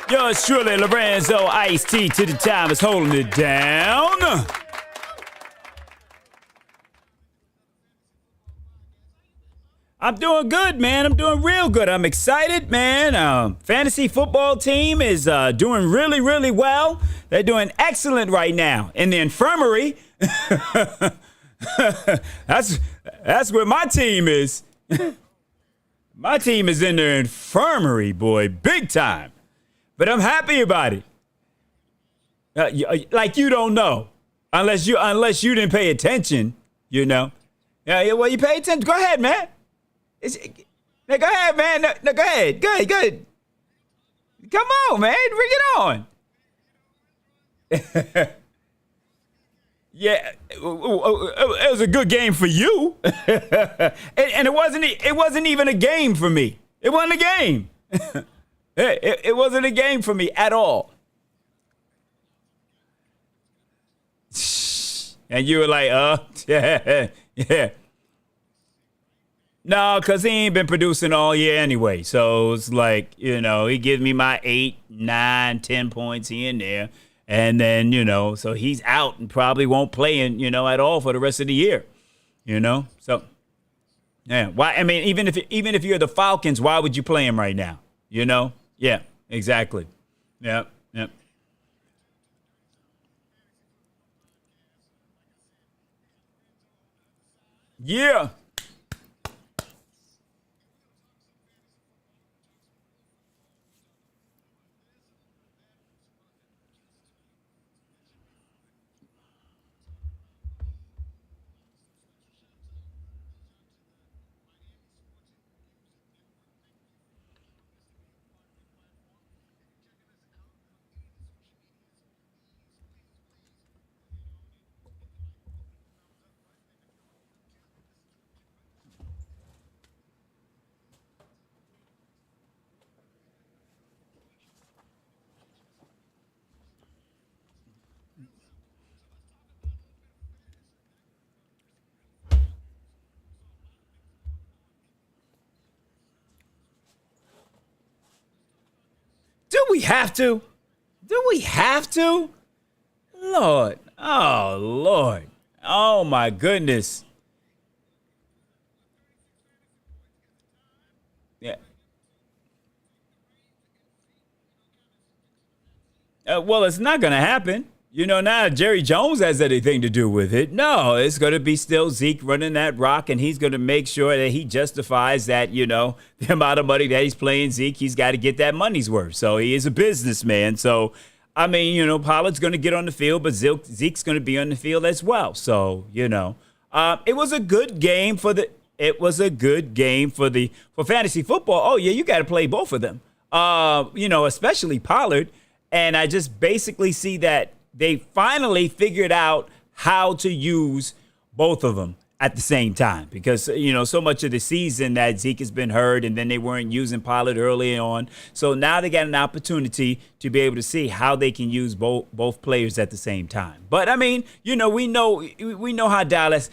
Yours truly, Lorenzo, Ice-T to the time is holding it down. I'm doing good, man. I'm doing real good. I'm excited, man. Fantasy football team is doing really, really well. They're doing excellent right now in the infirmary. that's where my team is. My team is in the infirmary, boy, big time. But I'm happy about it. Like you don't know, unless you didn't pay attention, you know. Yeah. Well, you pay attention. Go ahead, man. Go ahead, man. No, go ahead. Good. Come on, man. Bring it on. Yeah, it was a good game for you, and it wasn't even a game for me. It wasn't a game. It wasn't a game for me at all. And you were like, yeah. No, because he ain't been producing all year anyway. So it's like, he gives me my 8, 9, 10 points here and there. And then, so he's out and probably won't play at all for the rest of the year. So, yeah. Why? I mean, even if you're the Falcons, why would you play him right now? Yeah, exactly. Yep. Yeah. Do we have to? Do we have to? Lord. Oh, Lord. Oh, my goodness. Yeah. Well, it's not going to happen. Now Jerry Jones has anything to do with it. No, it's going to be still Zeke running that rock, and he's going to make sure that he justifies that, the amount of money that he's playing Zeke, he's got to get that money's worth. So he is a businessman. So, I mean, Pollard's going to get on the field, but Zeke's going to be on the field as well. So, it was a good game for fantasy football. Oh, yeah, you got to play both of them, especially Pollard. And I just basically see that they finally figured out how to use both of them at the same time because, so much of the season that Zeke has been hurt and then they weren't using Pollard early on. So now they got an opportunity to be able to see how they can use both players at the same time. But I mean, we know how Dallas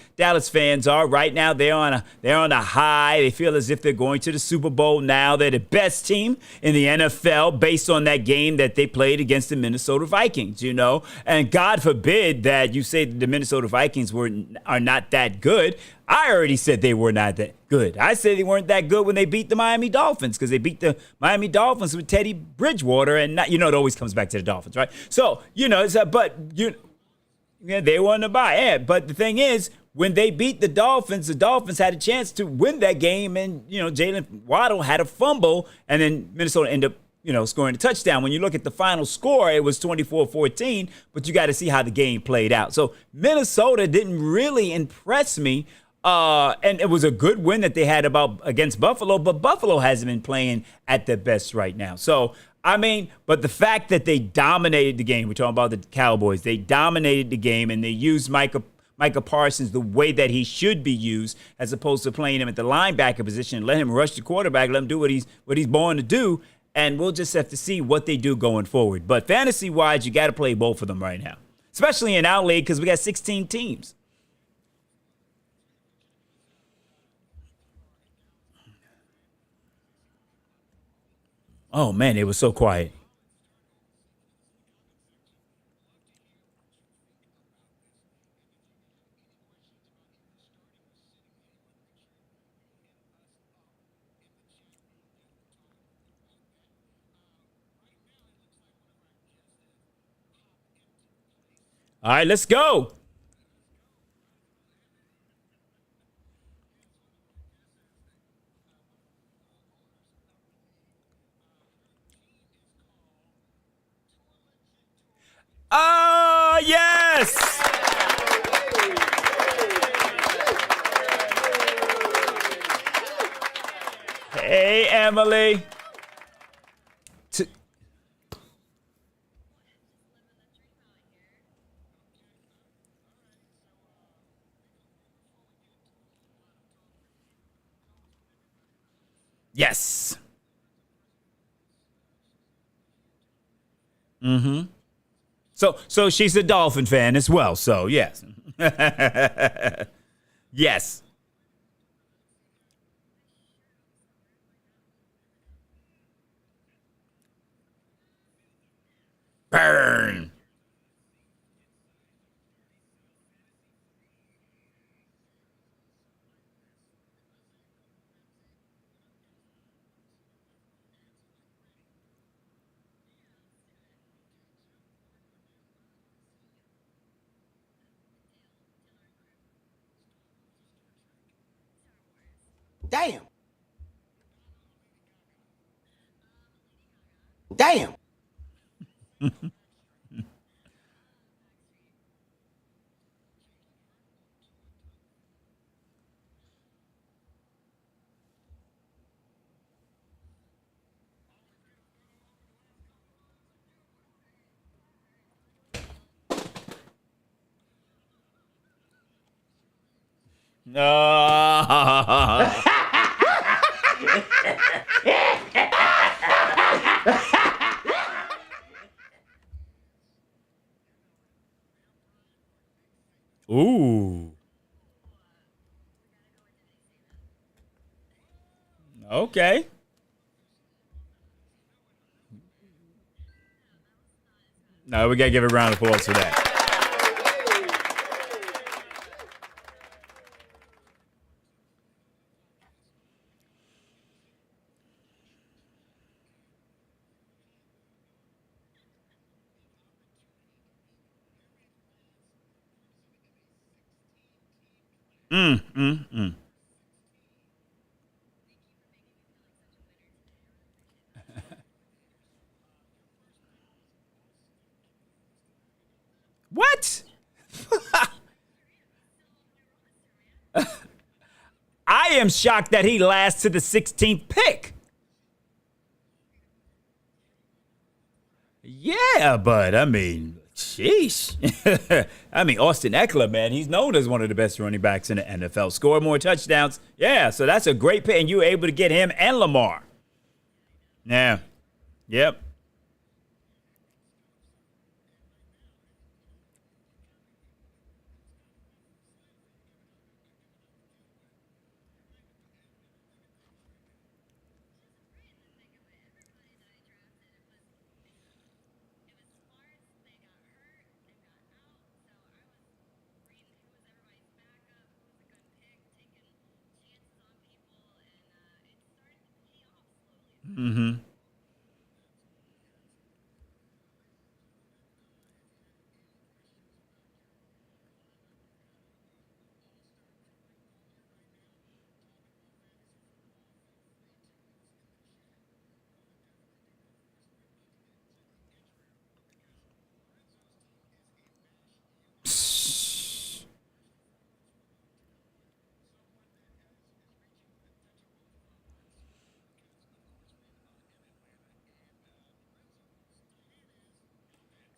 fans are right now. They're on a high. They feel as if they're going to the Super Bowl now. They're the best team in the NFL based on that game that they played against the Minnesota Vikings, And God forbid that you say that the Minnesota Vikings are not that good. I already said they were not that good. I said they weren't that good when they beat the Miami Dolphins because they beat the Miami Dolphins with Teddy Bridgewater, and not, it always comes back to the Dolphins, right? So they won the bye. Yeah, but the thing is, when they beat the Dolphins had a chance to win that game, and Jalen Waddle had a fumble, and then Minnesota ended up scoring a touchdown. When you look at the final score, it was 24-14, but you got to see how the game played out. So Minnesota didn't really impress me. And it was a good win that they had against Buffalo, but Buffalo hasn't been playing at their best right now. So, I mean, but the fact that they dominated the game, we're talking about the Cowboys, they dominated the game and they used Micah Parsons the way that he should be used, as opposed to playing him at the linebacker position, let him rush the quarterback, let him do what he's born to do. And we'll just have to see what they do going forward. But fantasy-wise, you got to play both of them right now, especially in our league because we got 16 teams. Oh, man, it was so quiet. All right, let's go. Oh, yes. Hey, Emily. T- yes. So she's a Dolphin fan as well. So yes. Yes. Burn. Damn. Damn. No. Ooh. Okay. No, we gotta give a round of applause for that. What? I am shocked that he lasts to the 16th pick. Yeah, but I mean, sheesh. I mean, Austin Eckler, man, he's known as one of the best running backs in the NFL. Score more touchdowns. Yeah, so that's a great pick, and you were able to get him and Lamar. Yeah. Yep.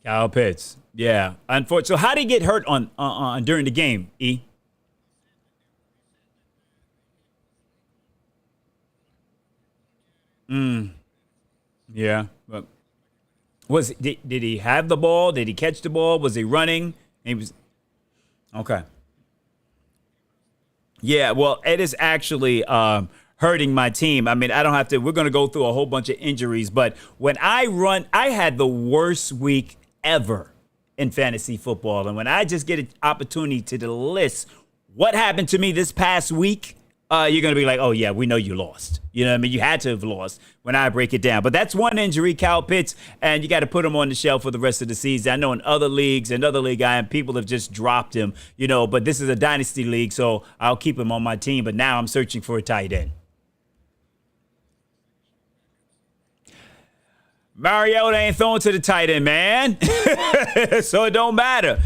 Kyle Pitts. Yeah. Unfortunately. So how did he get hurt on during the game, E? Yeah. But did he have the ball? Did he catch the ball? Was he running? He was okay. Yeah, well, it is actually hurting my team. I mean, I don't have to. We're going to go through a whole bunch of injuries, but when I run, I had the worst week ever in fantasy football. And when I just get an opportunity to list what happened to me this past week, you're going to be like, oh, yeah, we know you lost. You know what I mean? You had to have lost when I break it down. But that's one injury, Kyle Pitts, and you got to put him on the shelf for the rest of the season. I know in other leagues and other league people have just dropped him, but this is a dynasty league, so I'll keep him on my team. But now I'm searching for a tight end. Mariota ain't throwing to the tight end, man. So it don't matter.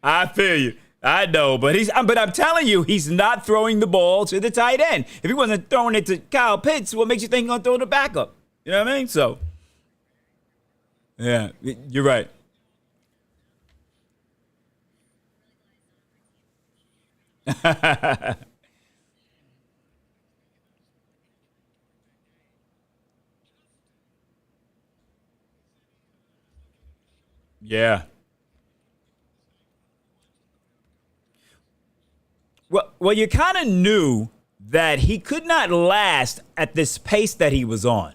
I feel you. I know, but I'm telling you, he's not throwing the ball to the tight end. If he wasn't throwing it to Kyle Pitts, what makes you think he's gonna throw the backup? You know what I mean? So, yeah, you're right. Yeah. Well, you kind of knew that he could not last at this pace that he was on.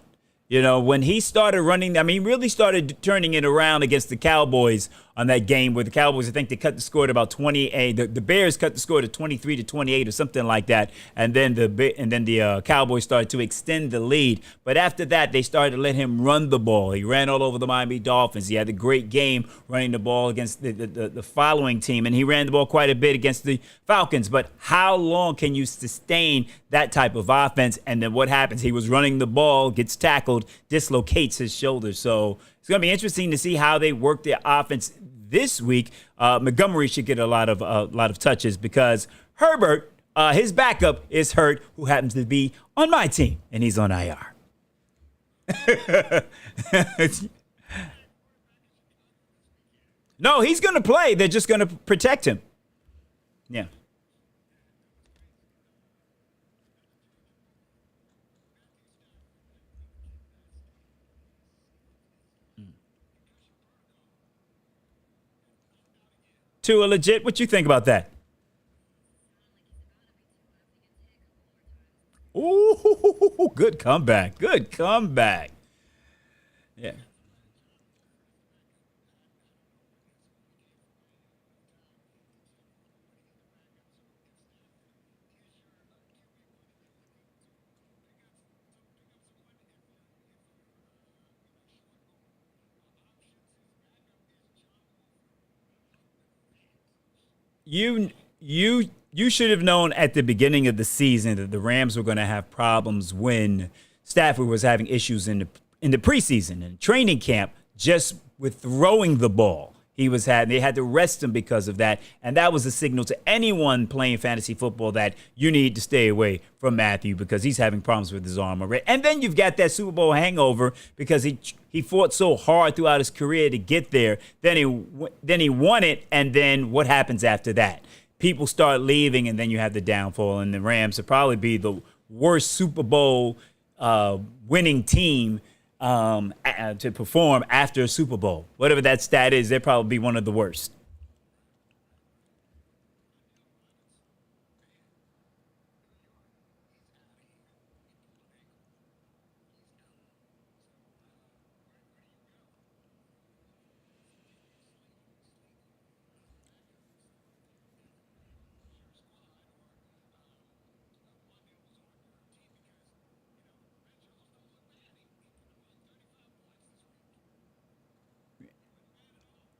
When he started running, I mean, he really started turning it around against the Cowboys on that game where the Cowboys, I think they cut the score to about 28. The Bears cut the score to 23-28 or something like that. And then the Cowboys started to extend the lead. But after that, they started to let him run the ball. He ran all over the Miami Dolphins. He had a great game running the ball against the following team. And he ran the ball quite a bit against the Falcons. But how long can you sustain that type of offense? And then what happens? He was running the ball, gets tackled, dislocates his shoulder. So it's going to be interesting to see how they work their offense this week. Montgomery should get a lot of touches because Herbert, his backup, is hurt, who happens to be on my team, and he's on IR. No, he's going to play. They're just going to protect him. Yeah. Tua legit. What you think about that? Ooh, good comeback. Good comeback. Yeah. You should have known at the beginning of the season that the Rams were going to have problems when Stafford was having issues in the preseason and training camp just with throwing the ball. They had to rest him because of that, and that was a signal to anyone playing fantasy football that you need to stay away from Matthew because he's having problems with his arm already. And then you've got that Super Bowl hangover because he fought so hard throughout his career to get there. Then he won it, and then what happens after that? People start leaving, and then you have the downfall. And the Rams will probably be the worst Super Bowl winning team to perform after a Super Bowl. Whatever that stat is, they'll probably be one of the worst.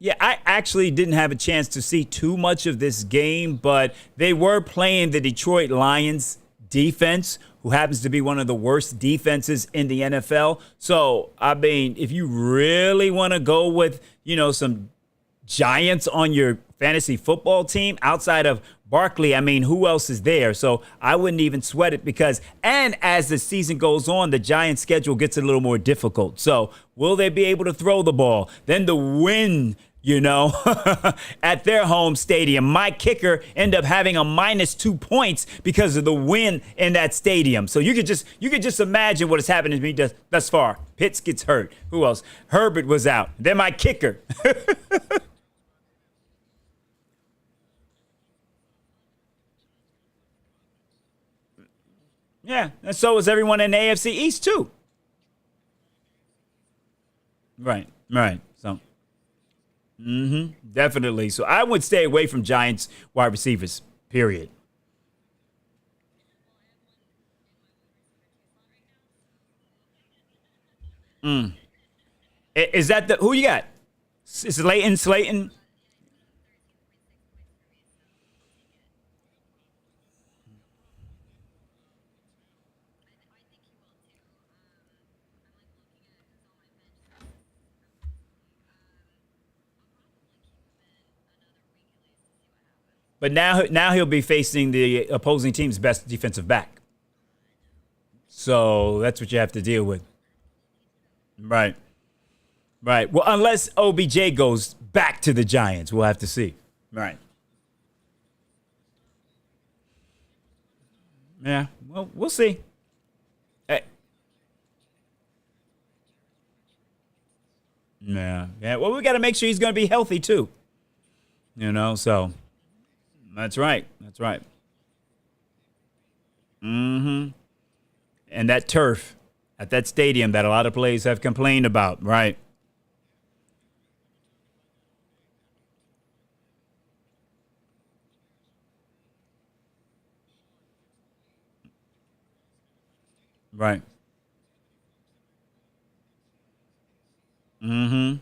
Yeah, I actually didn't have a chance to see too much of this game, but they were playing the Detroit Lions defense, who happens to be one of the worst defenses in the NFL. So, I mean, if you really want to go with, some giants on your fantasy football team outside of Barkley, I mean, who else is there? So I wouldn't even sweat it and as the season goes on, the Giants' schedule gets a little more difficult. So will they be able to throw the ball? Then the win, at their home stadium. My kicker ended up having a -2 points because of the win in that stadium. So you could just imagine what has happened to me thus far. Pitts gets hurt. Who else? Herbert was out. Then my kicker. Yeah, and so is everyone in the AFC East too. Right. So, Definitely. So I would stay away from Giants wide receivers. Period. Is that the who you got? Is Slayton? Slayton? But now he'll be facing the opposing team's best defensive back. So that's what you have to deal with. Right. Right. Well, unless OBJ goes back to the Giants, we'll have to see. Right. Yeah. Well, we'll see. Eh, yeah. Yeah. Well, we got to make sure he's going to be healthy too. So that's right. That's right. And that turf at that stadium that a lot of players have complained about. Right. Right. Mm-hmm.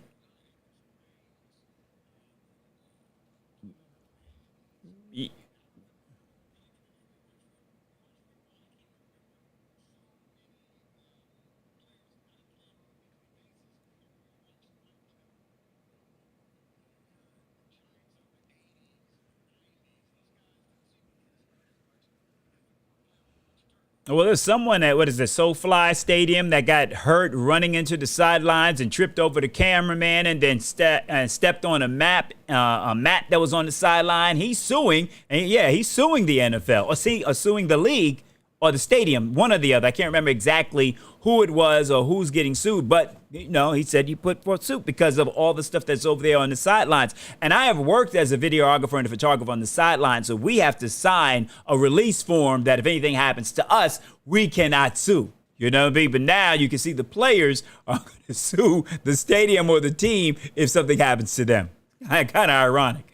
Well, there's someone at what is the SoFly Stadium that got hurt running into the sidelines and tripped over the cameraman and then stepped on a mat that was on the sideline. He's suing, and yeah, he's suing the NFL or suing the league or the stadium, one or the other. I can't remember exactly who it was or who's getting sued, but he said you put forth suit because of all the stuff that's over there on the sidelines. And I have worked as a videographer and a photographer on the sidelines, so we have to sign a release form that if anything happens to us, we cannot sue. You know what I mean? But now you can see the players are going to sue the stadium or the team if something happens to them. Kind of ironic.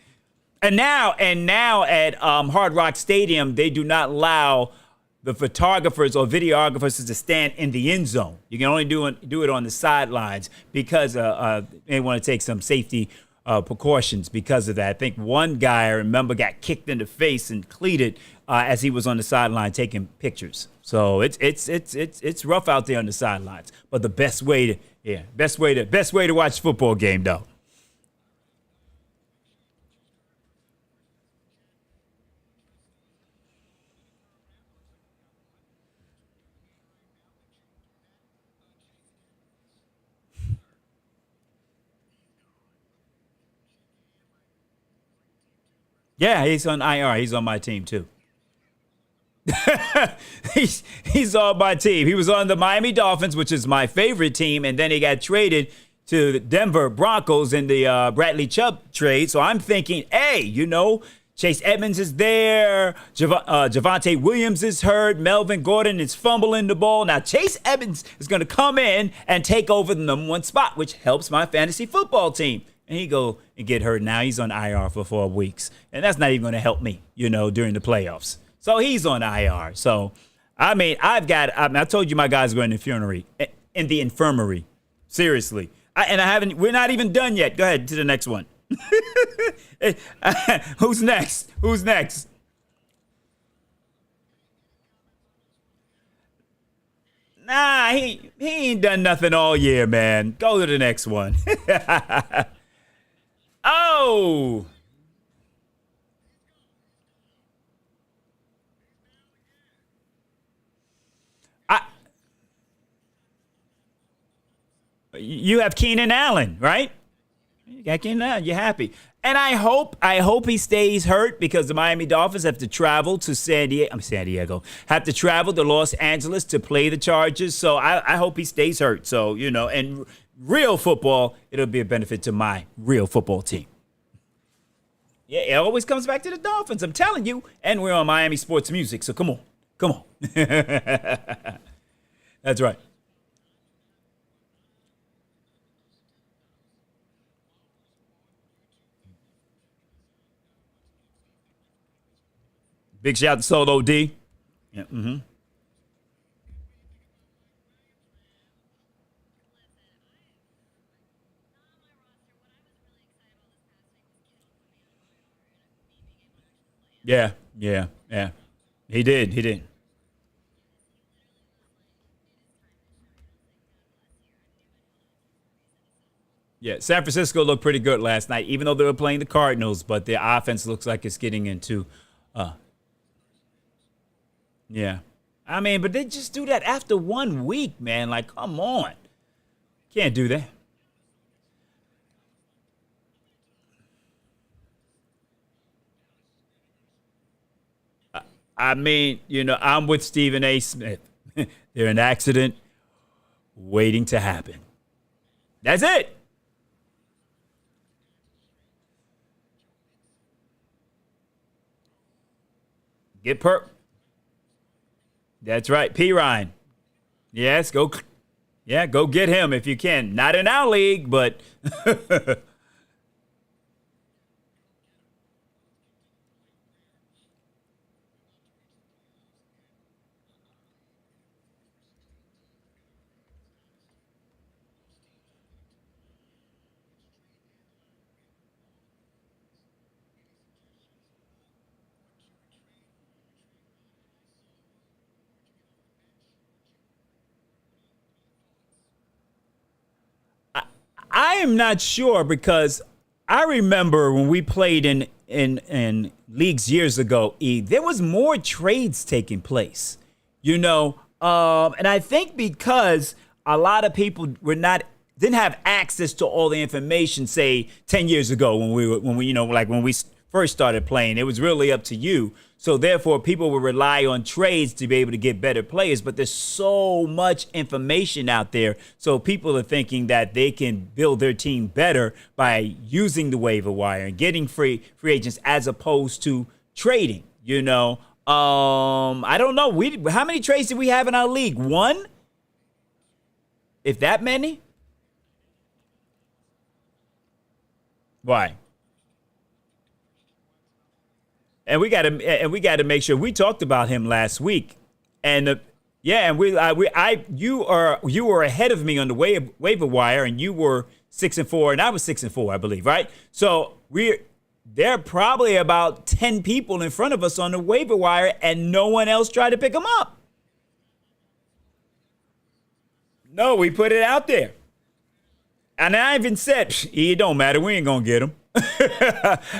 And now at Hard Rock Stadium, they do not allow the photographers or videographers to stand in the end zone. You can only do it on the sidelines because they want to take some safety precautions because of that. I think one guy I remember got kicked in the face and cleated as he was on the sideline taking pictures. So it's rough out there on the sidelines. But the best way to watch a football game though. Yeah, he's on IR. He's on my team too. he's on my team. He was on the Miami Dolphins, which is my favorite team, and then he got traded to the Denver Broncos in the Bradley Chubb trade. So I'm thinking, hey, Chase Edmonds is there. Javante Williams is hurt. Melvin Gordon is fumbling the ball. Now, Chase Edmonds is going to come in and take over the number one spot, which helps my fantasy football team. And he go and get hurt. Now he's on IR for 4 weeks. And that's not even going to help me, during the playoffs. So he's on IR. So, I told you my guy's going to the infirmary. Seriously. We're not even done yet. Go ahead to the next one. Who's next? Who's next? Nah, he ain't done nothing all year, man. Go to the next one. Oh, I, you have Keenan Allen, right? You got Keenan Allen. You're happy, and I hope he stays hurt because the Miami Dolphins have to travel to San Diego, have to travel to Los Angeles to play the Chargers. So I hope he stays hurt. So and real football, it'll be a benefit to my real football team. Yeah, it always comes back to the Dolphins. I'm telling you. And we're on Miami Sports Music, so come on. Come on. That's right. Big shout to Solo D. Yeah. Yeah. Yeah. Yeah. He did. He did. Yeah, San Francisco looked pretty good last night, even though they were playing the Cardinals. But their offense looks like it's getting into, uh, yeah. I mean, but they just do that after 1 week, man. Like, come on, can't do that. I mean, I'm with Stephen A. Smith. They're an accident waiting to happen. That's it. Get per. That's right, P. Ryan. Yes, go. Yeah, go get him if you can. Not in our league, but I am not sure because I remember when we played in leagues years ago. There was more trades taking place, and I think because a lot of people didn't have access to all the information. Say 10 years ago when we first started playing, it was really up to you. So therefore, people will rely on trades to be able to get better players. But there's so much information out there, so people are thinking that they can build their team better by using the waiver wire and getting free agents as opposed to trading. I don't know. How many trades did we have in our league? One, if that many. Why? And we got to make sure we talked about him last week, and yeah, and you were ahead of me on the waiver wire, and you were 6-4, and I was 6-4, I believe, right? So there are probably about 10 people in front of us on the waiver wire, and no one else tried to pick them up. No, we put it out there. And I even said, it don't matter. We ain't going to get him.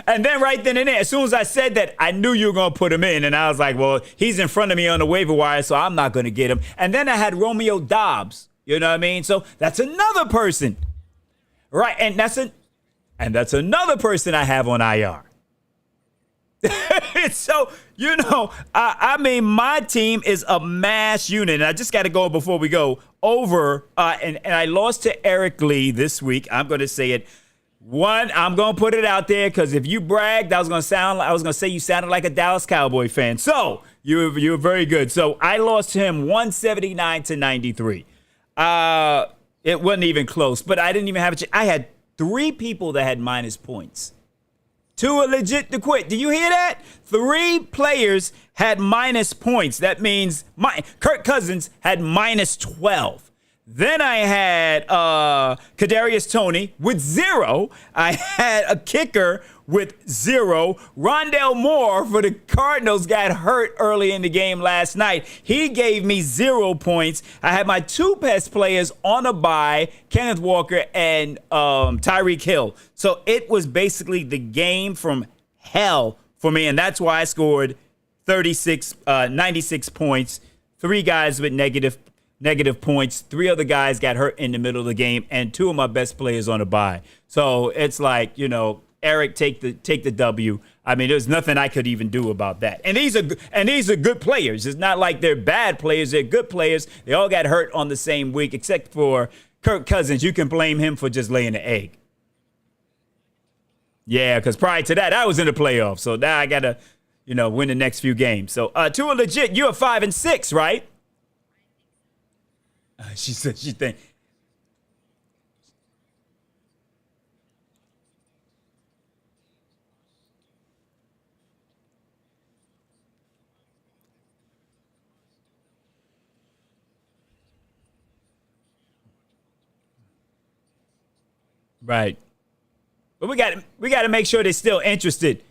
And then right then and there, as soon as I said that, I knew you were going to put him in. And I was like, well, he's in front of me on the waiver wire, so I'm not going to get him. And then I had Romeo Dobbs. You know what I mean? So that's another person. Right. And that's another person I have on IR. So, I mean, my team is a mass unit. And I just got to go before we go over. And I lost to Eric Lee this week. I'm going to say it. One, I'm going to put it out there because if you bragged, I was going to say you sounded like a Dallas Cowboy fan. So you were very good. So I lost to him 179-93. It wasn't even close, but I didn't even have I had 3 people that had minus points. 2 are legit to quit. Do you hear that? 3 players had minus points. That means Kirk Cousins had minus 12. Then I had Kadarius Toney with 0. I had a kicker with 0. Rondell Moore for the Cardinals got hurt early in the game last night. He gave me 0 points. I had my 2 best players on a bye, Kenneth Walker and Tyreek Hill. So it was basically the game from hell for me, and that's why I scored 96 points. 3 guys with negative points. 3 other guys got hurt in the middle of the game, and 2 of my best players on a bye. So it's like, Eric, take the W. I mean, there's nothing I could even do about that. And these are good players. It's not like they're bad players. They're good players. They all got hurt on the same week, except for Kirk Cousins. You can blame him for just laying an egg. Yeah, because prior to that, I was in the playoffs. So now I gotta, win the next few games. So 2 are legit. You're 5-6, right? She said she think. Right. But we got to make sure they're still interested.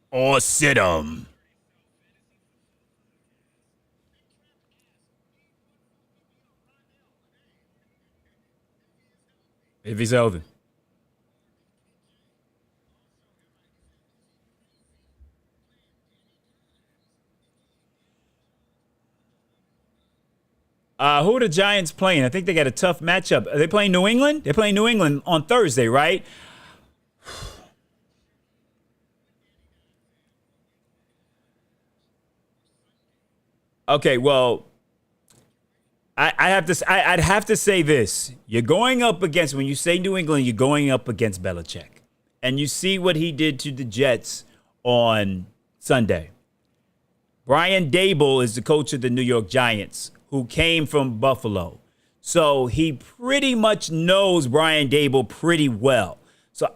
Or sit 'em. If he's healthy. Who are the Giants playing? I think they got a tough matchup. Are they playing New England? They're playing New England on Thursday, right? Okay, well, I have to. I'd have to say this: you're going up against when you say New England, you're going up against Belichick, and you see what he did to the Jets on Sunday. Brian Dable is the coach of the New York Giants, who came from Buffalo, so he pretty much knows Brian Dable pretty well. So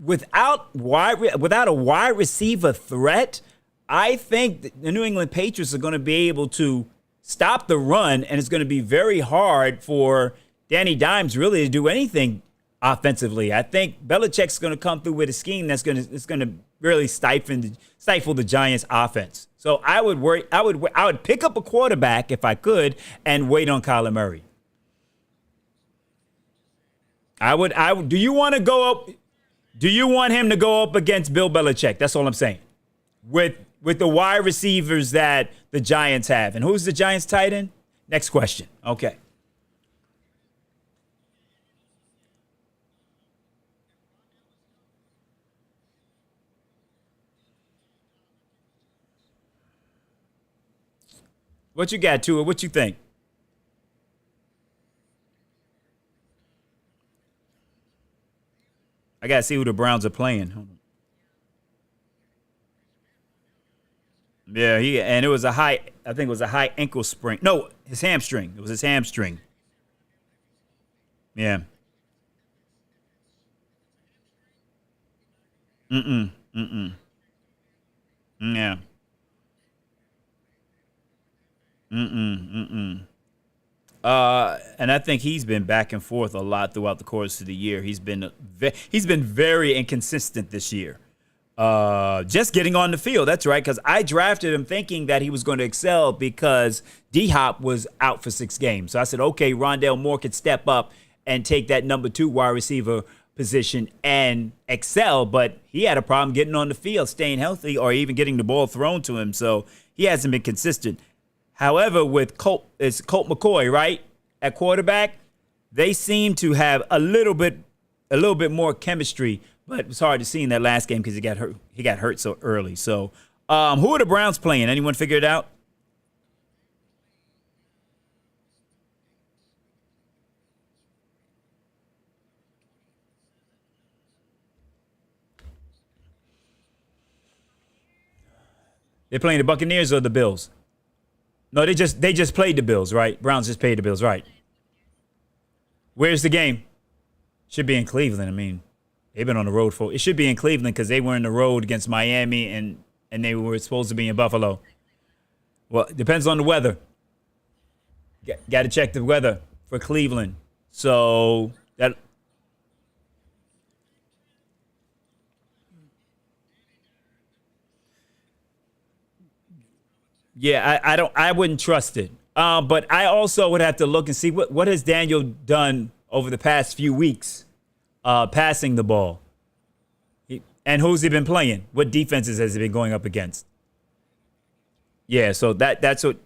without a wide receiver threat, I think the New England Patriots are going to be able to stop the run, and it's going to be very hard for Danny Dimes really to do anything offensively. I think Belichick's going to come through with a scheme that's going to really stifle the Giants' offense. So I would pick up a quarterback if I could and wait on Kyler Murray. I would. Do you want to go up? Do you want him to go up against Bill Belichick? That's all I'm saying. With the wide receivers that the Giants have. And who's the Giants tight end? Next question. Okay. What you got to it? What you think? I got to see who the Browns are playing. Hold on. Yeah, and it was a high. I think it was a high ankle sprain. No, his hamstring. It was his hamstring. Yeah. Mm-mm. Mm-mm. Yeah. Mm-mm. Mm-mm. And I think he's been back and forth a lot throughout the course of the year. He's been very inconsistent this year. Just getting on the field. That's right, because I drafted him thinking that he was going to excel because D Hop was out for 6 games. So I said, okay, Rondell Moore could step up and take that number 2 wide receiver position and excel, but he had a problem getting on the field, staying healthy, or even getting the ball thrown to him. So he hasn't been consistent. However, with it's Colt McCoy, right, at quarterback, they seem to have a little bit more chemistry, but it was hard to see in that last game because he got hurt. He got hurt so early. So, who are the Browns playing? Anyone figure it out? They're playing the Buccaneers or the Bills? No, they just played the Bills, right? Browns just played the Bills, right? Where's the game? Should be in Cleveland. I mean, they've been on the road for. It should be in Cleveland because they were in the road against Miami and they were supposed to be in Buffalo. Well, it depends on the weather. Got to check the weather for Cleveland. So that yeah, I wouldn't trust it. But I also would have to look and see what has Daniel done over the past few weeks, passing the ball, and who's he been playing? What defenses has he been going up against? Yeah, so that's what.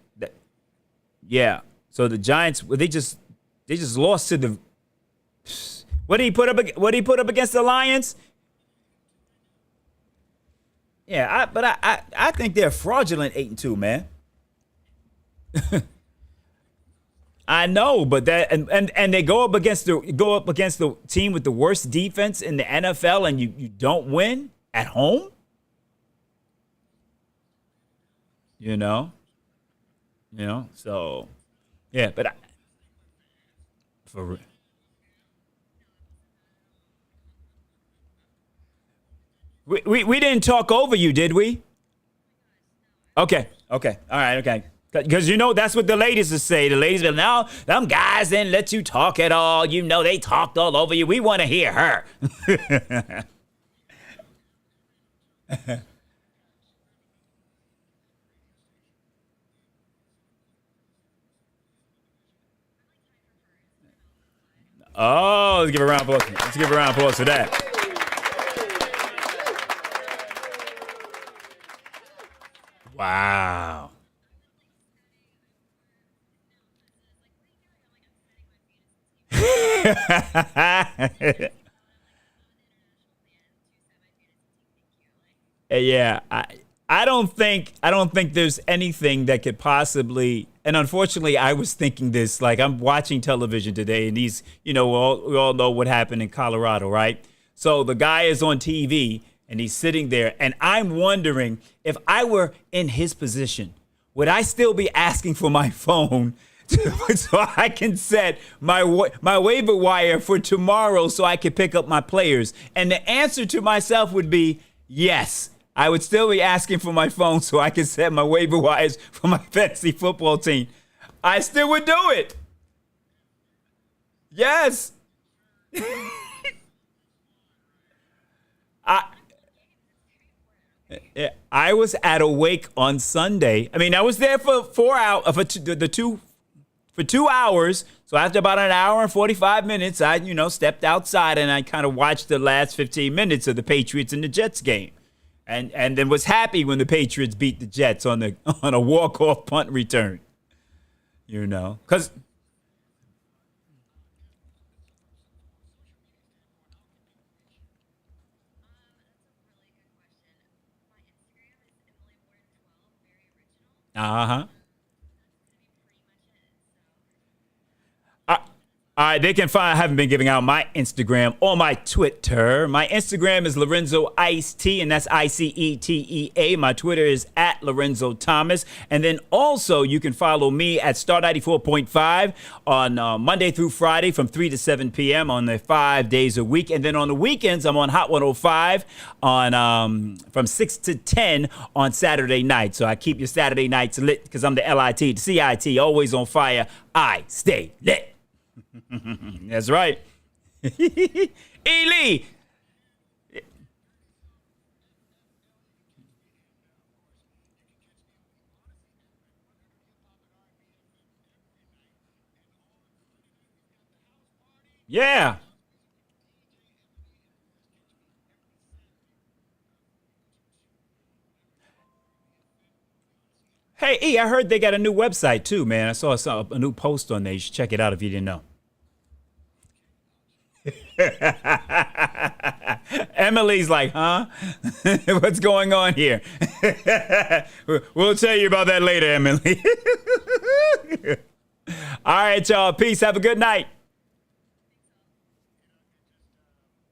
Yeah, so the Giants, well, they just lost to the. What did he put up? What did he put up against the Lions? Yeah, I think they're fraudulent 8-2, man. I know, but that and they go up against the team with the worst defense in the NFL, and you don't win at home. You know, so yeah, but for we didn't talk over you, did we? Okay, okay, all right, okay. Because that's what the ladies will say. The ladies will no, them guys didn't let you talk at all. They talked all over you. We want to hear her. Oh, let's give a round of applause. Let's give a round of applause for that. Wow. Yeah, I don't think there's anything that could possibly. And unfortunately, I was thinking this like I'm watching television today, and we all know what happened in Colorado, right? So the guy is on TV and he's sitting there, and I'm wondering if I were in his position, would I still be asking for my phone so I can set my waiver wire for tomorrow so I can pick up my players? And the answer to myself would be yes. I would still be asking for my phone so I can set my waiver wires for my fantasy football team. I still would do it. Yes. I I was at a wake on Sunday. I mean, I was there for 4 hours, for 2 hours. So after about an hour and 45 minutes, I stepped outside and I kind of watched the last 15 minutes of the Patriots and the Jets game. And then was happy when the Patriots beat the Jets on a walk-off punt return. Because uh-huh. All right, they can find. I haven't been giving out my Instagram or my Twitter. My Instagram is Lorenzo Ice T, and that's ICETEA. My Twitter is at Lorenzo Thomas. And then also you can follow me at Star 94.5 on Monday through Friday from 3 to 7 p.m. on the 5 days a week. And then on the weekends, I'm on Hot 105 on from 6 to 10 on Saturday night. So I keep your Saturday nights lit because I'm the LIT, the CIT, always on fire. I stay lit. That's right. Ely. Yeah. Hey, E, I heard they got a new website too, man. I saw a new post on there. You should check it out if you didn't know. Emily's like, huh? What's going on here? We'll tell you about that later, Emily. All right, y'all. Peace. Have a good night.